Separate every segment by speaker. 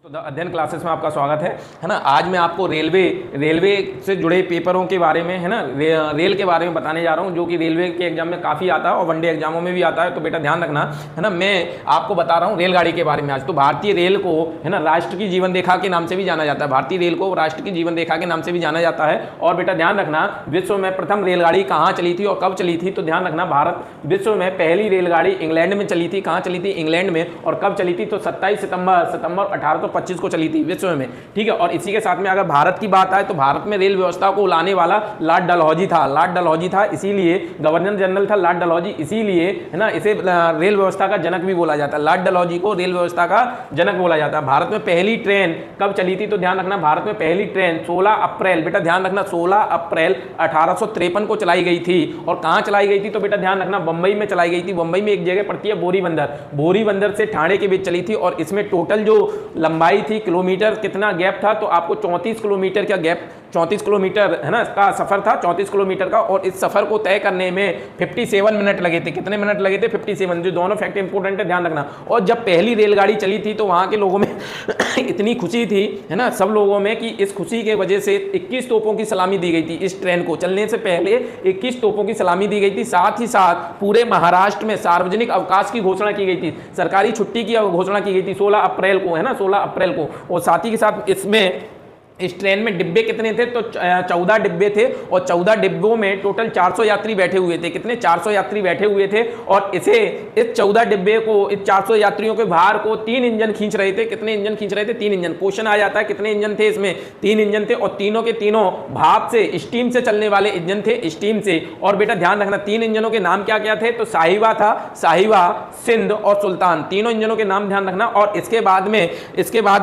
Speaker 1: तो अध्ययन क्लासेस में आपका स्वागत है ना। आज मैं आपको रेलवे से जुड़े पेपरों के बारे में है ना, रेल के बारे में बताने जा रहा हूं, जो कि रेलवे के एग्जाम में काफ़ी आता है और वनडे एग्जामों में भी आता है। तो बेटा ध्यान रखना है ना, मैं आपको बता रहा हूं रेलगाड़ी के बारे में आज। तो भारतीय रेल को है ना राष्ट्र की जीवन रेखा के नाम से भी जाना जाता है। भारतीय रेल को राष्ट्र की जीवन रेखा के नाम से भी जाना जाता है। और बेटा ध्यान रखना, विश्व में प्रथम रेलगाड़ी कहाँ चली थी और कब चली थी। तो ध्यान रखना, भारत विश्व में पहली रेलगाड़ी इंग्लैंड में चली थी। कहाँ चली थी? इंग्लैंड में। और कब चली थी? तो 27 सितंबर 1825 को चली थी विश्व में। ठीक है। और इसी के साथ में अगर भारत की बात आए तो भारत में रेल व्यवस्था को लाने वाला लॉर्ड डलहौजी था। इसीलिए गवर्नर जनरल था लॉर्ड डलहौजी, इसीलिए है ना इसे रेल व्यवस्था का जनक भी बोला जाता है। लॉर्ड डलहौजी को रेल व्यवस्था का जनक बोला जाता है। भारत में पहली ट्रेन कब चली थी? तो ध्यान रखना, भारत में पहली ट्रेन 16 अप्रैल, बेटा ध्यान रखना 16 अप्रैल 1853 को चलाई गई थी। और कहां चलाई गई थी? तो बेटा ध्यान रखना, बंबई में चलाई गई थी। बंबई में एक जगह पड़ती है बोरीबंदर से ठाणे के बीच चली थी। और इसमें टोटल जो लंबाई थी किलोमीटर, कितना गैप था? तो आपको 34 किलोमीटर का गैप, 34 किलोमीटर है ना का सफर था, 34 किलोमीटर का। और इस सफर को तय करने में 57 मिनट लगे थे। कितने मिनट लगे थे? 57। जो दोनों फैक्ट इंपॉर्टेंट है, ध्यान रखना। और जब पहली रेलगाड़ी चली थी तो वहां के लोगों में इतनी खुशी थी है ना, सब लोगों में, कि इस खुशी के वजह से 21 तोपों की सलामी दी गई थी। इस ट्रेन को चलने से पहले 21 तोपों की सलामी दी गई थी। साथ ही साथ पूरे महाराष्ट्र में सार्वजनिक अवकाश की घोषणा की गई थी, सरकारी छुट्टी की घोषणा की गई थी 16 अप्रैल को, है ना, 16 अप्रैल को। और साथ ही के साथ इसमें इस ट्रेन में डिब्बे कितने थे? तो 14 डिब्बे थे। और 14 डिब्बों में टोटल 400 यात्री बैठे हुए थे। कितने? 400 यात्री बैठे हुए थे। और इस 14 डिब्बे को, इस 400 यात्रियों के भार को 3 इंजन खींच रहे थे। कितने इंजन खींच रहे थे? 3 इंजन। क्वेश्चन आ जाता है कितने इंजन थे इसमें? 3 इंजन थे। और तीनों के तीनों भाप से, स्टीम से चलने वाले इंजन थे, स्टीम से। और बेटा ध्यान रखना, 3 इंजनों के नाम क्या क्या थे? तो साहिबा था, साहिबा, सिंध और सुल्तान, तीनों इंजनों के नाम ध्यान रखना। और इसके बाद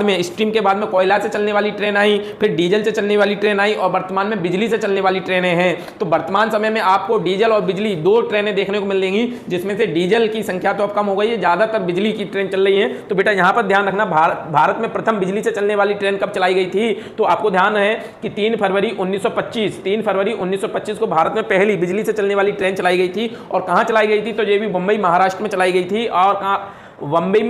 Speaker 1: में स्टीम के बाद में कोयला से चलने वाली ट्रेन आई, फिर डीजल से चलने वाली ट्रेन आई, और वर्तमान में बिजली से चलने वाली ट्रेनें हैं। तो वर्तमान समय में आपको डीजल और बिजली 2 ट्रेनें देखने को मिलेंगी, जिसमें से डीजल की संख्या तो अब कम हो गई है, ज्यादातर बिजली की ट्रेन चल रही है। तो बेटा यहां पर ध्यान रखना, भारत में प्रथम बिजली से चलने वाली ट्रेन कब चलाई गई थी? तो आपको ध्यान है कि 3 फरवरी 1925 को भारत में पहली बिजली से चलने वाली ट्रेन चलाई गई थी। और कहां चलाई गई थी? तो ये भी मुंबई महाराष्ट्र में चलाई गई थी। और कहां? मुंबई में